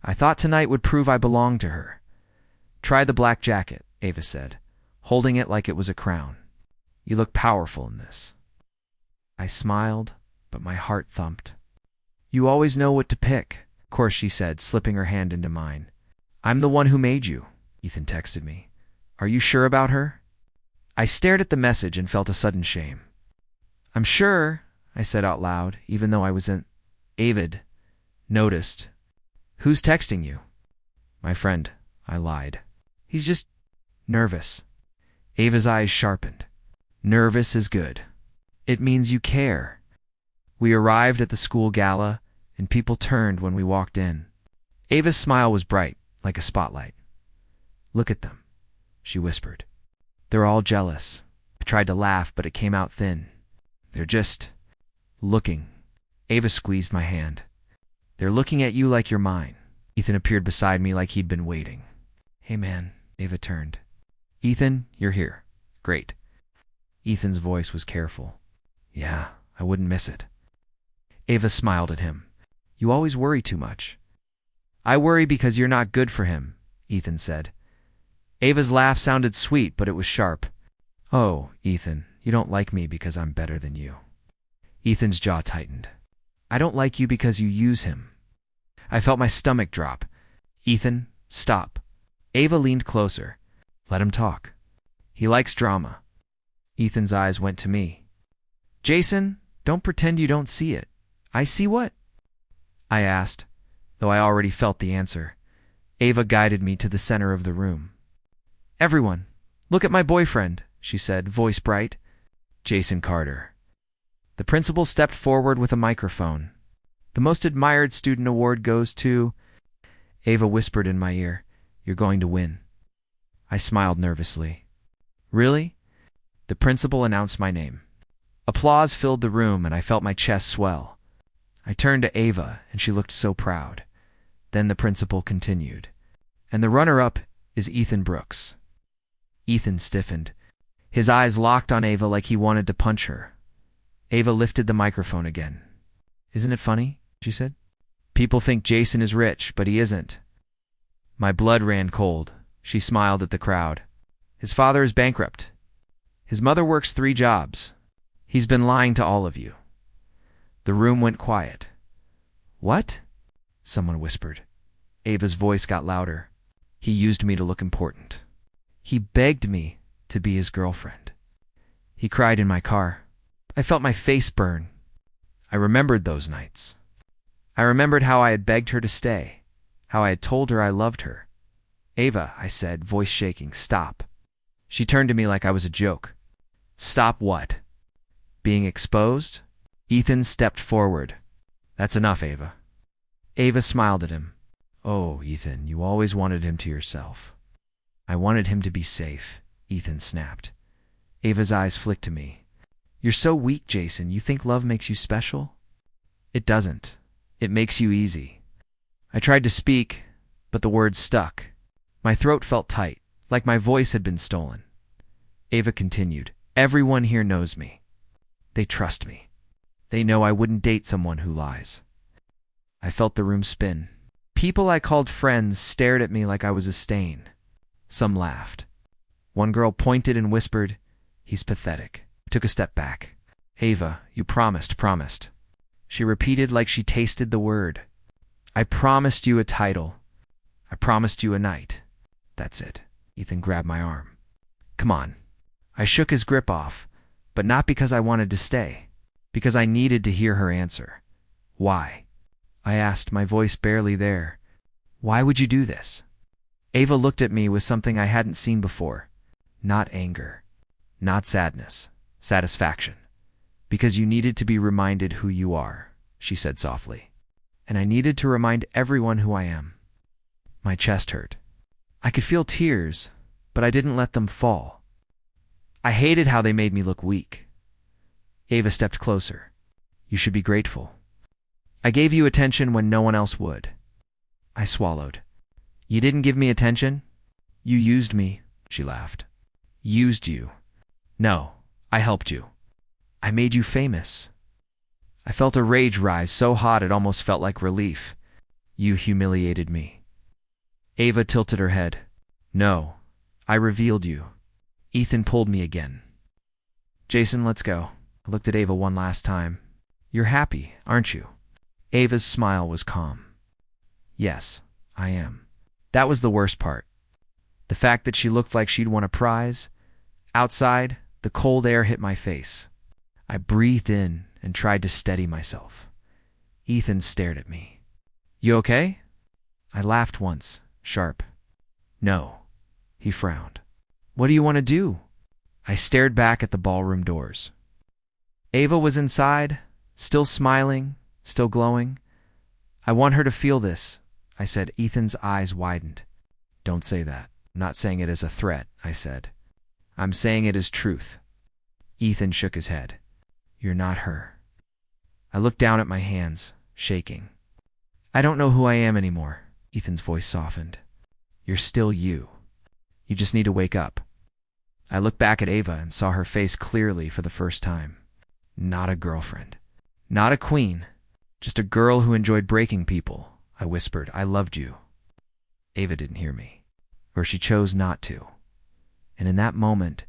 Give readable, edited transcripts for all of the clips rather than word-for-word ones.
I thought tonight would prove I belonged to her. Try the black jacket, Ava said, holding it like it was a crown. You look powerful in this. I smiled, but my heart thumped. You always know what to pick, of course, she said, slipping her hand into mine. I'm the one who made you, Ethan texted me. Are you sure about her? I stared at the message and felt a sudden shame. I'm sure, I said out loud, even though I wasn't. Avid noticed. Who's texting you? My friend, I lied. He's just nervous. Ava's eyes sharpened. Nervous is good. It means you care. We arrived at the school gala, and people turned when we walked in. Ava's smile was bright, like a spotlight. Look at them, she whispered. They're all jealous. I tried to laugh, but it came out thin. They're just looking. Ava squeezed my hand. They're looking at you like you're mine. Ethan appeared beside me like he'd been waiting. Hey man, Ava turned. Ethan, you're here. Great. Ethan's voice was careful. Yeah, I wouldn't miss it. Ava smiled at him. You always worry too much. I worry because you're not good for him, Ethan said. Ava's laugh sounded sweet, but it was sharp. Oh, Ethan, you don't like me because I'm better than you. Ethan's jaw tightened. I don't like you because you use him. I felt my stomach drop. Ethan, stop. Ava leaned closer. Let him talk. He likes drama. Ethan's eyes went to me. Jason, don't pretend you don't see it. I see what? I asked, though I already felt the answer. Ava guided me to the center of the room. Everyone, look at my boyfriend, she said, voice bright. Jason Carter. The principal stepped forward with a microphone. The most admired student award goes to... Ava whispered in my ear, You're going to win. I smiled nervously. Really? The principal announced my name. Applause filled the room and I felt my chest swell. I turned to Ava and she looked so proud. Then the principal continued. And the runner-up is Ethan Brooks. Ethan stiffened. His eyes locked on Ava like he wanted to punch her. Ava lifted the microphone again. Isn't it funny? She said. People think Jason is rich, but he isn't. My blood ran cold. She smiled at the crowd. His father is bankrupt. His mother works 3 jobs. He's been lying to all of you. The room went quiet. What? Someone whispered. Ava's voice got louder. He used me to look important. He begged me to be his girlfriend. He cried in my car. I felt my face burn. I remembered those nights. I remembered how I had begged her to stay, how I had told her I loved her. Ava, I said, voice shaking, stop. She turned to me like I was a joke. Stop what? Being exposed? Ethan stepped forward. That's enough, Ava. Ava smiled at him. Oh, Ethan, you always wanted him to yourself. I wanted him to be safe, Ethan snapped. Ava's eyes flicked to me. You're so weak, Jason. You think love makes you special? It doesn't. It makes you easy. I tried to speak, but the words stuck. My throat felt tight, like my voice had been stolen. Ava continued. Everyone here knows me. They trust me. They know I wouldn't date someone who lies. I felt the room spin. People I called friends stared at me like I was a stain. Some laughed. One girl pointed and whispered, He's pathetic. I took a step back. Ava, you promised. She repeated like she tasted the word. I promised you a title. I promised you a night. That's it. Ethan grabbed my arm. Come on. I shook his grip off, but not because I wanted to stay, because I needed to hear her answer. Why? I asked, my voice barely there. Why would you do this? Ava looked at me with something I hadn't seen before. Not anger. Not sadness. Satisfaction. Because you needed to be reminded who you are, she said softly. And I needed to remind everyone who I am. My chest hurt. I could feel tears, but I didn't let them fall. I hated how they made me look weak. Ava stepped closer. You should be grateful. I gave you attention when no one else would. I swallowed. You didn't give me attention? You used me, she laughed. Used you. No, I helped you. I made you famous. I felt a rage rise so hot it almost felt like relief. You humiliated me. Ava tilted her head. No, I revealed you. Ethan pulled me again. Jason, let's go. I looked at Ava one last time. You're happy, aren't you? Ava's smile was calm. Yes, I am. That was the worst part. The fact that she looked like she'd won a prize. Outside, the cold air hit my face. I breathed in and tried to steady myself. Ethan stared at me. You okay? I laughed once, sharp. No. He frowned. What do you want to do? I stared back at the ballroom doors. Ava was inside, still smiling, still glowing. I want her to feel this, I said. Ethan's eyes widened. Don't say that. I'm not saying it as a threat, I said. I'm saying it as truth. Ethan shook his head. You're not her. I looked down at my hands, shaking. I don't know who I am anymore. Ethan's voice softened. You're still you. You just need to wake up. I looked back at Ava and saw her face clearly for the first time. Not a girlfriend. Not a queen. Just a girl who enjoyed breaking people. I whispered, I loved you. Ava didn't hear me. Or she chose not to. And in that moment,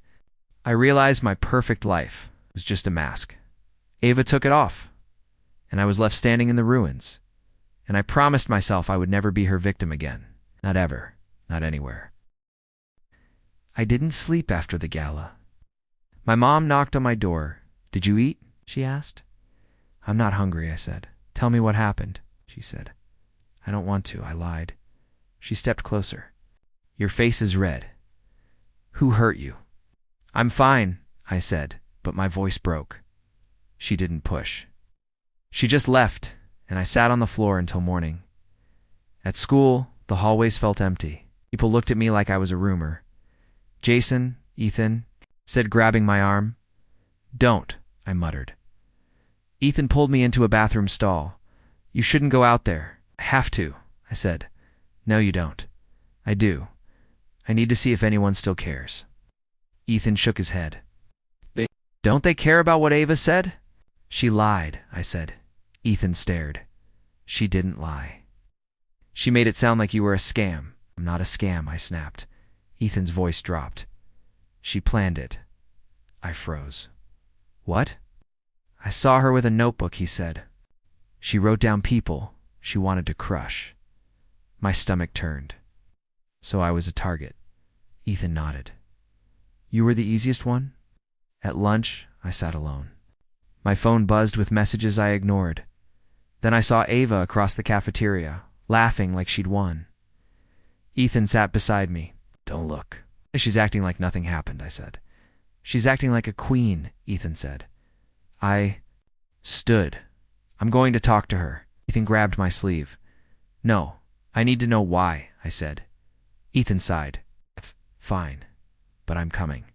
I realized my perfect life was just a mask. Ava took it off, and I was left standing in the ruins. And I promised myself I would never be her victim again. Not ever. Not anywhere. I didn't sleep after the gala. My mom knocked on my door. Did you eat? She asked. I'm not hungry, I said. Tell me what happened, she said. I don't want to, I lied. She stepped closer. Your face is red. Who hurt you? I'm fine, I said, but my voice broke. She didn't push. She just left, and I sat on the floor until morning. At school, the hallways felt empty. People looked at me like I was a rumor. Jason, Ethan, said, grabbing my arm. Don't, I muttered. Ethan pulled me into a bathroom stall. You shouldn't go out there. I have to, I said. No, you don't. I do. I need to see if anyone still cares. Ethan shook his head. Don't they care about what Ava said? She lied, I said. Ethan stared. She didn't lie. She made it sound like you were a scam. I'm not a scam, I snapped. Ethan's voice dropped. She planned it. I froze. What? I saw her with a notebook, he said. She wrote down people she wanted to crush. My stomach turned. So I was a target. Ethan nodded. You were the easiest one? At lunch, I sat alone. My phone buzzed with messages I ignored. Then I saw Ava across the cafeteria, laughing like she'd won. Ethan sat beside me. Don't look. She's acting like nothing happened, I said. She's acting like a queen, Ethan said. I stood. I'm going to talk to her. Ethan grabbed my sleeve. No, I need to know why, I said. Ethan sighed. Fine, but I'm coming.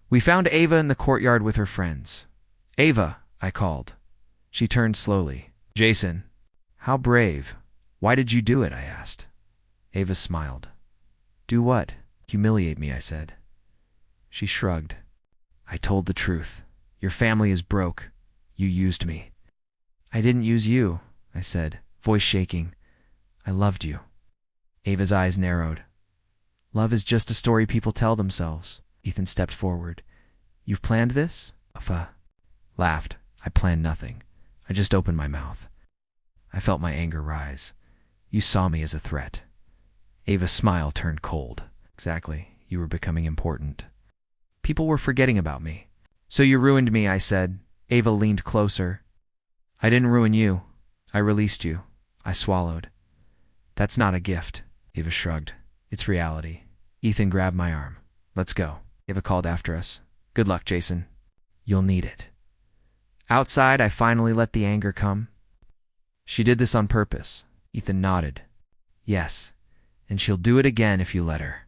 We found Ava in the courtyard with her friends. Ava, I called. She turned slowly. Jason, how brave. Why did you do it? I asked. Ava smiled. Do what? Humiliate me, I said. She shrugged. I told the truth. Your family is broke. You used me. I didn't use you, I said, voice shaking. I loved you. Ava's eyes narrowed. Love is just a story people tell themselves. Ethan stepped forward. You've planned this? Ava laughed. I planned nothing. I just opened my mouth. I felt my anger rise. You saw me as a threat. Ava's smile turned cold. Exactly. You were becoming important. People were forgetting about me. So you ruined me, I said. Ava leaned closer. I didn't ruin you. I released you. I swallowed. That's not a gift. Ava shrugged. It's reality. Ethan grabbed my arm. Let's go. Ava called after us. Good luck, Jason. You'll need it. Outside, I finally let the anger come. She did this on purpose. Ethan nodded. Yes, and she'll do it again if you let her.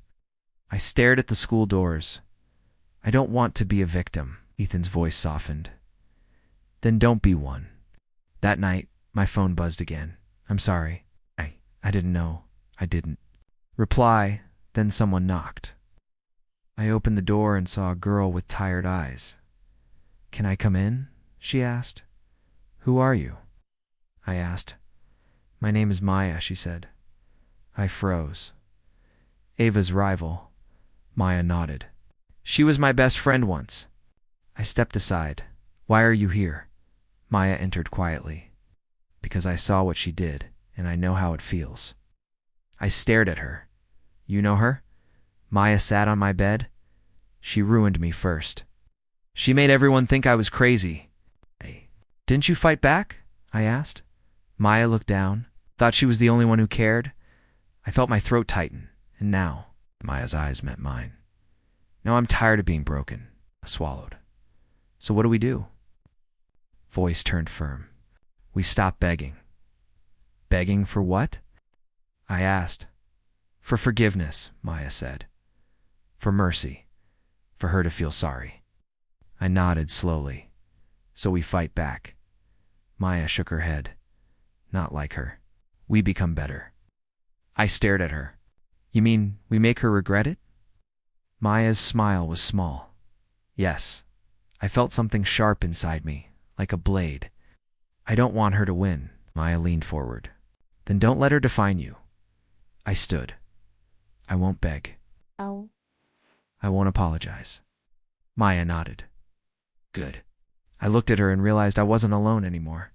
I stared at the school doors. I don't want to be a victim. Ethan's voice softened. Then don't be one. That night, my phone buzzed again. I'm sorry. I didn't know. I didn't. Reply, then someone knocked. I opened the door and saw a girl with tired eyes. Can I come in? She asked. Who are you? I asked. My name is Maya, she said. I froze. Ava's rival. Maya nodded. She was my best friend once. I stepped aside. Why are you here? Maya entered quietly. Because I saw what she did, and I know how it feels. I stared at her. You know her? Maya sat on my bed. She ruined me first. She made everyone think I was crazy. Hey, didn't you fight back? I asked. Maya looked down, thought she was the only one who cared. I felt my throat tighten, and now, Maya's eyes met mine. Now I'm tired of being broken. I swallowed. So what do we do? Voice turned firm. We stopped begging. Begging for what? I asked. For forgiveness, Maya said. For mercy. For her to feel sorry. I nodded slowly. So we fight back. Maya shook her head. Not like her. We become better. I stared at her. You mean we make her regret it? Maya's smile was small. Yes. I felt something sharp inside me, like a blade. I don't want her to win. Maya leaned forward. Then don't let her define you. I stood. I won't beg. Oh. I won't apologize. Maya nodded. Good. I looked at her and realized I wasn't alone anymore.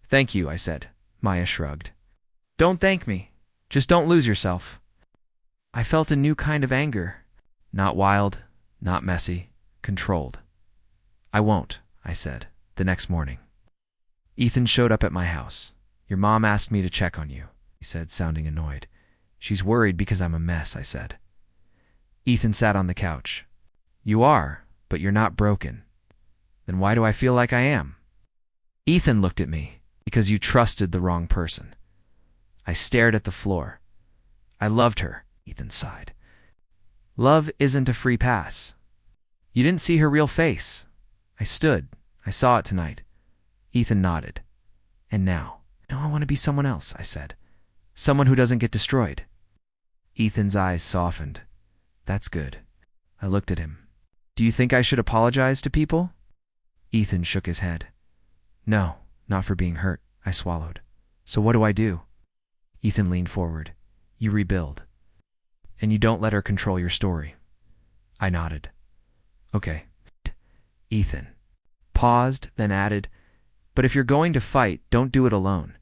Thank you, I said. Maya shrugged. Don't thank me. Just don't lose yourself. I felt a new kind of anger. Not wild, not messy, controlled. I won't, I said, the next morning. Ethan showed up at my house. Your mom asked me to check on you, he said, sounding annoyed. She's worried because I'm a mess, I said. Ethan sat on the couch. You are, but you're not broken. Then why do I feel like I am? Ethan looked at me. Because you trusted the wrong person. I stared at the floor. I loved her, Ethan sighed. Love isn't a free pass. You didn't see her real face. I stood. I saw it tonight. Ethan nodded. And now I want to be someone else, I said. Someone who doesn't get destroyed. Ethan's eyes softened. That's good. I looked at him. Do you think I should apologize to people? Ethan shook his head. No. Not for being hurt, I swallowed. So what do I do? Ethan leaned forward. You rebuild. And you don't let her control your story. I nodded. Okay. Ethan paused, then added, but if you're going to fight, don't do it alone.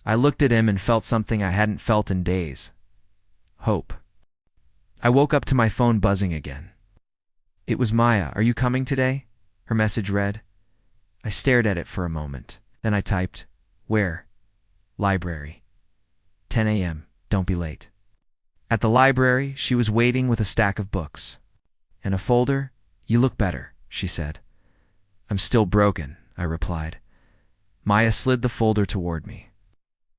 I looked at him and felt something I hadn't felt in days. Hope. I woke up to my phone buzzing again. It was Maya. Are you coming today? Her message read. I stared at it for a moment. Then I typed, where? Library. 10 a.m. Don't be late. At the library, she was waiting with a stack of books. And a folder? You look better, she said. I'm still broken, I replied. Maya slid the folder toward me.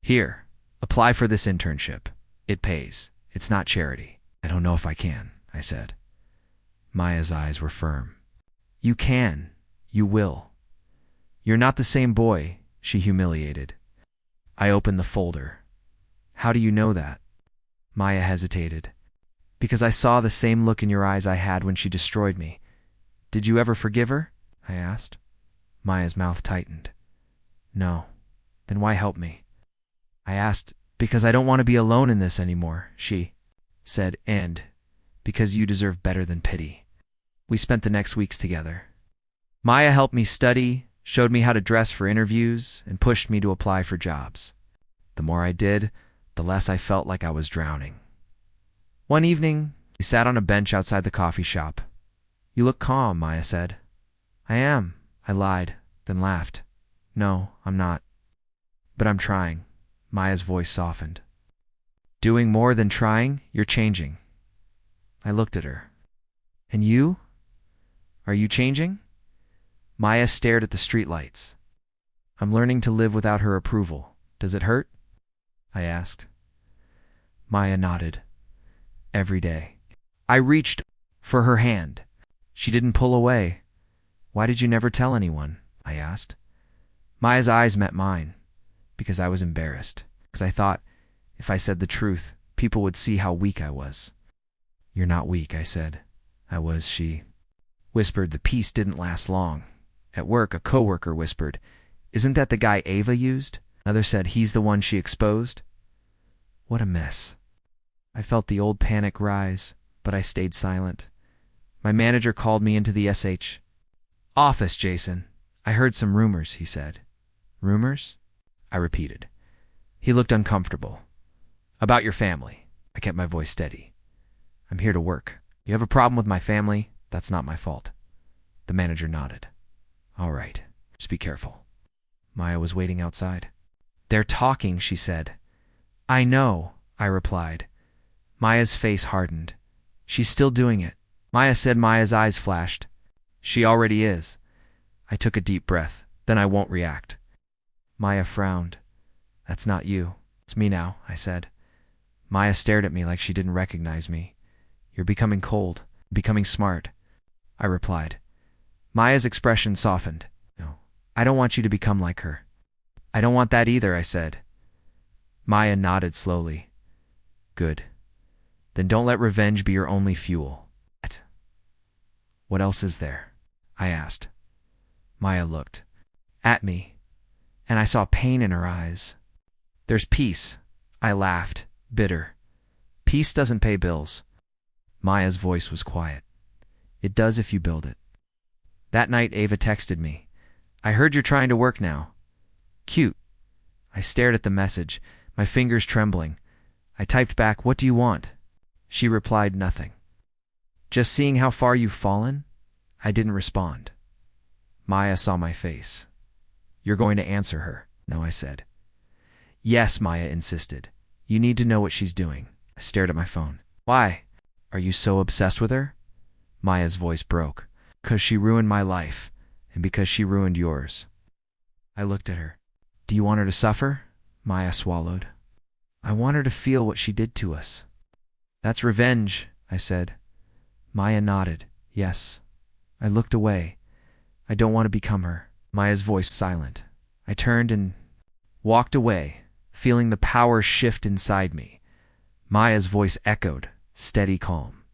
Here, apply for this internship. It pays. It's not charity. I don't know if I can, I said. Maya's eyes were firm. You can. You will. You're not the same boy, she humiliated. I opened the folder. How do you know that? Maya hesitated. Because I saw the same look in your eyes I had when she destroyed me. Did you ever forgive her? I asked. Maya's mouth tightened. No. Then why help me? I asked, because I don't want to be alone in this anymore, she said, and because you deserve better than pity. We spent the next weeks together. Maya helped me study, showed me how to dress for interviews, and pushed me to apply for jobs. The more I did, the less I felt like I was drowning. One evening, we sat on a bench outside the coffee shop. You look calm, Maya said. I am, I lied, then laughed. No, I'm not. But I'm trying. Maya's voice softened. Doing more than trying, you're changing. I looked at her. And you? Are you changing? Maya stared at the streetlights. I'm learning to live without her approval. Does it hurt? I asked. Maya nodded. Every day. I reached for her hand. She didn't pull away. Why did you never tell anyone? I asked. Maya's eyes met mine. Because I was embarrassed. Because I thought, if I said the truth, people would see how weak I was. You're not weak, I said. I was, she whispered. The peace didn't last long. At work, a coworker whispered, Isn't that the guy Ava used? Another said he's the one she exposed. What a mess. I felt the old panic rise, but I stayed silent. My manager called me into the SH office. Jason, I heard some rumors, he said. Rumors? I repeated. He looked uncomfortable. About your family. I kept my voice steady. I'm here to work. You have a problem with my family? That's not my fault. The manager nodded. All right, just be careful. Maya was waiting outside. They're talking, she said. I know, I replied. Maya's face hardened. She's still doing it. Maya said. Maya's eyes flashed. She already is. I took a deep breath. Then I won't react. Maya frowned. That's not you. It's me now, I said. Maya stared at me like she didn't recognize me. You're becoming cold, becoming smart, I replied. Maya's expression softened. No, I don't want you to become like her. I don't want that either, I said. Maya nodded slowly. Good. Then don't let revenge be your only fuel. What else is there? I asked. Maya looked at me, and I saw pain in her eyes. There's peace. I laughed, bitter. Peace doesn't pay bills. Maya's voice was quiet. It does if you build it. That night, Ava texted me. I heard you're trying to work now. Cute. I stared at the message, my fingers trembling. I typed back, what do you want? She replied, nothing. Just seeing how far you've fallen? I didn't respond. Maya saw my face. You're going to answer her? No, I said. Yes, Maya insisted. You need to know what she's doing. I stared at my phone. Why? Are you so obsessed with her? Maya's voice broke. Because she ruined my life, and because she ruined yours. I looked at her. Do you want her to suffer? Maya swallowed. I want her to feel what she did to us. That's revenge, I said. Maya nodded. Yes. I looked away. I don't want to become her. Maya's voice silent. I turned and walked away, feeling the power shift inside me. Maya's voice echoed, steady calm.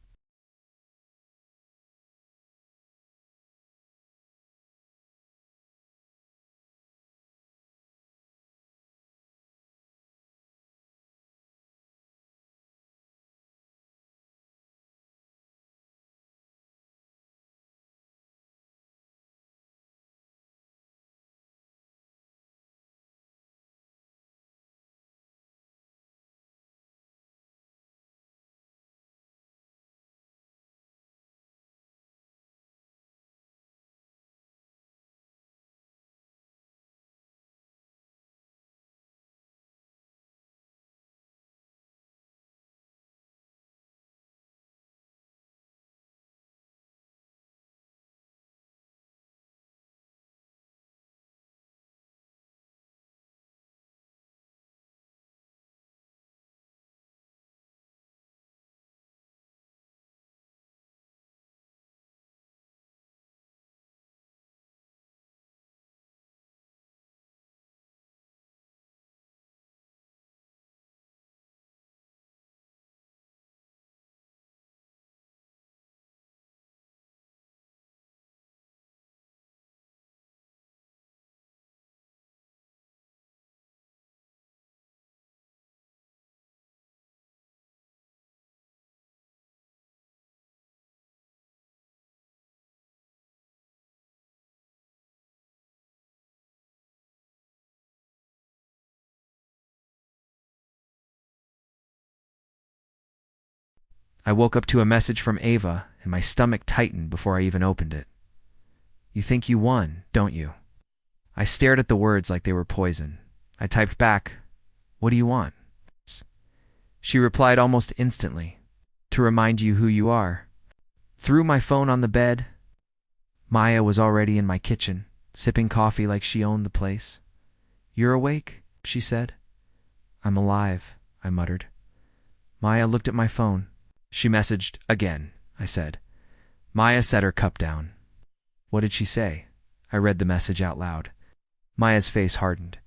I woke up to a message from Ava, and my stomach tightened before I even opened it. You think you won, don't you? I stared at the words like they were poison. I typed back, what do you want? She replied almost instantly, to remind you who you are. Threw my phone on the bed. Maya was already in my kitchen, sipping coffee like she owned the place. You're awake? She said. I'm alive, I muttered. Maya looked at my phone. She messaged, again, I said. Maya set her cup down. What did she say? I read the message out loud. Maya's face hardened.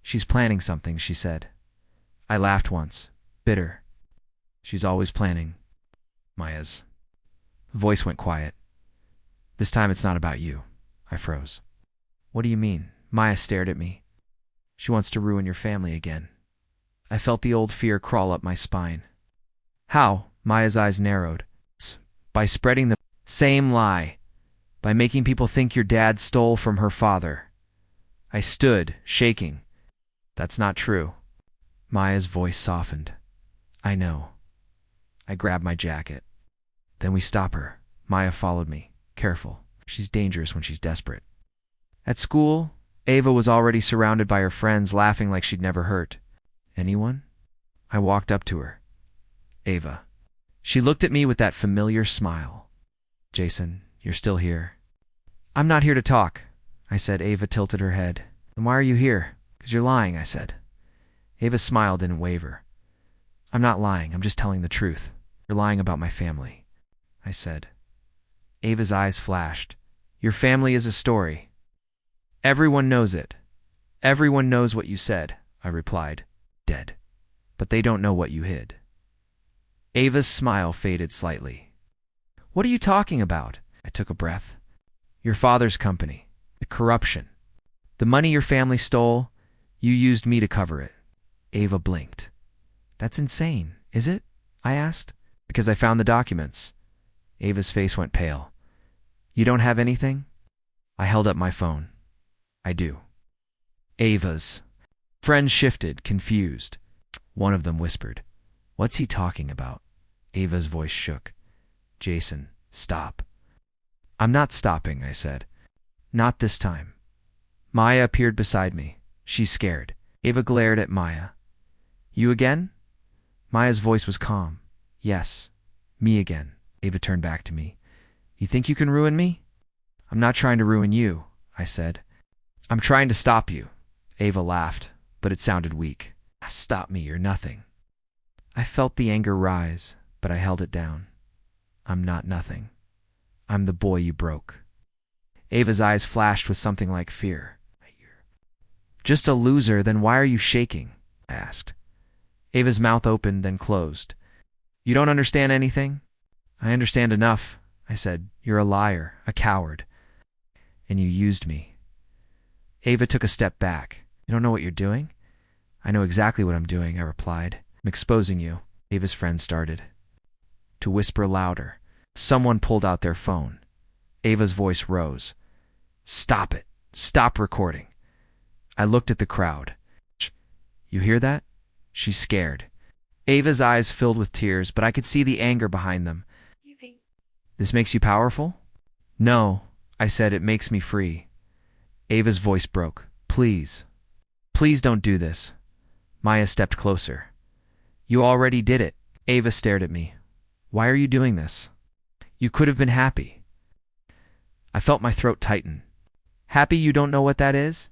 She's planning something, she said. I laughed once, bitter. She's always planning. Maya's voice went quiet. This time it's not about you. I froze. What do you mean? Maya stared at me. She wants to ruin your family again. I felt the old fear crawl up my spine. How? Maya's eyes narrowed. By spreading the same lie. By making people think your dad stole from her father. I stood, shaking. That's not true. Maya's voice softened. I know. I grabbed my jacket. Then we stop her. Maya followed me. Careful. She's dangerous when she's desperate. At school, Ava was already surrounded by her friends, laughing like she'd never hurt anyone. I walked up to her. Ava. She looked at me with that familiar smile. Jason, you're still here. I'm not here to talk, I said. Ava tilted her head. Then why are you here? 'Cause you're lying, I said. Ava's smile didn't waver. I'm not lying, I'm just telling the truth. You're lying about my family, I said. Ava's eyes flashed. Your family is a story. Everyone knows it. Everyone knows what you said, I replied. Dead. But they don't know what you hid. Ava's smile faded slightly. What are you talking about? I took a breath. Your father's company. The corruption. The money your family stole, you used me to cover it. Ava blinked. That's insane, is it? I asked. Because I found the documents. Ava's face went pale. You don't have anything? I held up my phone. I do. Ava's. Friends shifted, confused. One of them whispered, What's he talking about? Ava's voice shook. Jason, stop. I'm not stopping, I said. Not this time. Maya appeared beside me. She's scared. Ava glared at Maya. You again? Maya's voice was calm. Yes, me again. Ava turned back to me. You think you can ruin me? I'm not trying to ruin you, I said. I'm trying to stop you. Ava laughed, but it sounded weak. Stop me, you're nothing. I felt the anger rise, but I held it down. I'm not nothing. I'm the boy you broke. Ava's eyes flashed with something like fear. Just a loser, then why are you shaking? I asked. Ava's mouth opened, then closed. You don't understand anything? I understand enough, I said. You're a liar, a coward. And you used me. Ava took a step back. You don't know what you're doing? I know exactly what I'm doing, I replied. I'm exposing you. Ava's friend started to whisper louder. Someone pulled out their phone. Ava's voice rose. Stop it. Stop recording. I looked at the crowd. You hear that? She's scared. Ava's eyes filled with tears, but I could see the anger behind them. This makes you powerful? No, I said. It makes me free. Ava's voice broke. Please. Please don't do this. Maya stepped closer. You already did it. Ava stared at me. Why are you doing this? You could have been happy. I felt my throat tighten. Happy you don't know what that is?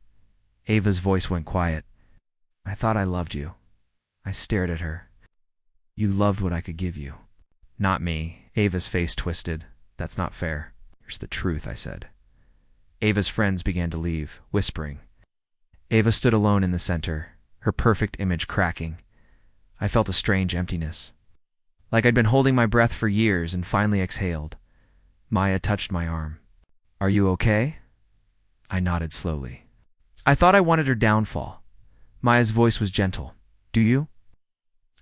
Ava's voice went quiet. I thought I loved you. I stared at her. You loved what I could give you. Not me. Ava's face twisted. That's not fair. Here's the truth, I said. Ava's friends began to leave, whispering. Ava stood alone in the center, her perfect image cracking. I felt a strange emptiness. Like I'd been holding my breath for years and finally exhaled. Maya touched my arm. Are you okay? I nodded slowly. I thought I wanted her downfall. Maya's voice was gentle. Do you?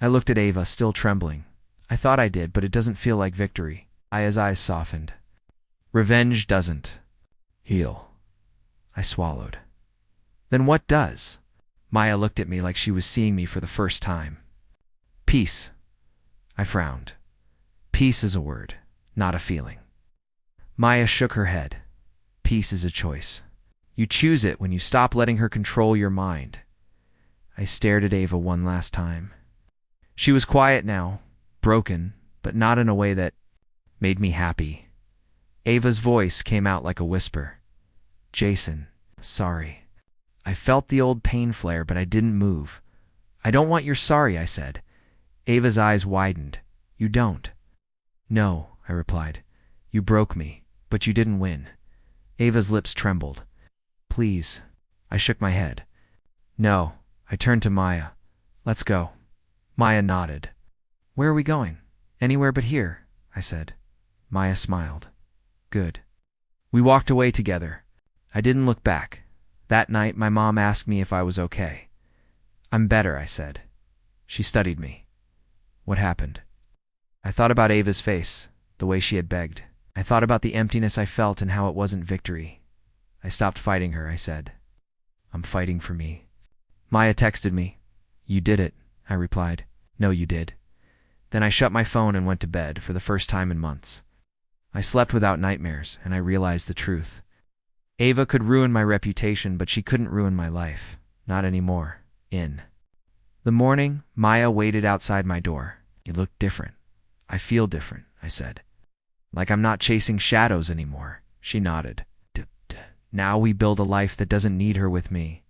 I looked at Ava, still trembling. I thought I did, but it doesn't feel like victory. Maya's eyes softened. Revenge doesn't heal. I swallowed. Then what does? Maya looked at me like she was seeing me for the first time. Peace. I frowned. Peace is a word, not a feeling. Maya shook her head. Peace is a choice. You choose it when you stop letting her control your mind. I stared at Ava one last time. She was quiet now, broken, but not in a way that made me happy. Ava's voice came out like a whisper. Jason, sorry. I felt the old pain flare, but I didn't move. I don't want your sorry, I said. Ava's eyes widened. You don't. No, I replied. You broke me, but you didn't win. Ava's lips trembled. Please. I shook my head. No. I turned to Maya. Let's go. Maya nodded. Where are we going? Anywhere but here, I said. Maya smiled. Good. We walked away together. I didn't look back. That night, my mom asked me if I was okay. I'm better, I said. She studied me. What happened? I thought about Ava's face, the way she had begged. I thought about the emptiness I felt and how it wasn't victory. I stopped fighting her, I said. I'm fighting for me. Maya texted me. You did it, I replied. No, you did. Then I shut my phone and went to bed for the first time in months. I slept without nightmares, and I realized the truth. Ava could ruin my reputation, but she couldn't ruin my life. Not anymore. In the morning, Maya waited outside my door. You look different. I feel different, I said. Like I'm not chasing shadows anymore. She nodded. Now we build a life that doesn't need her with me.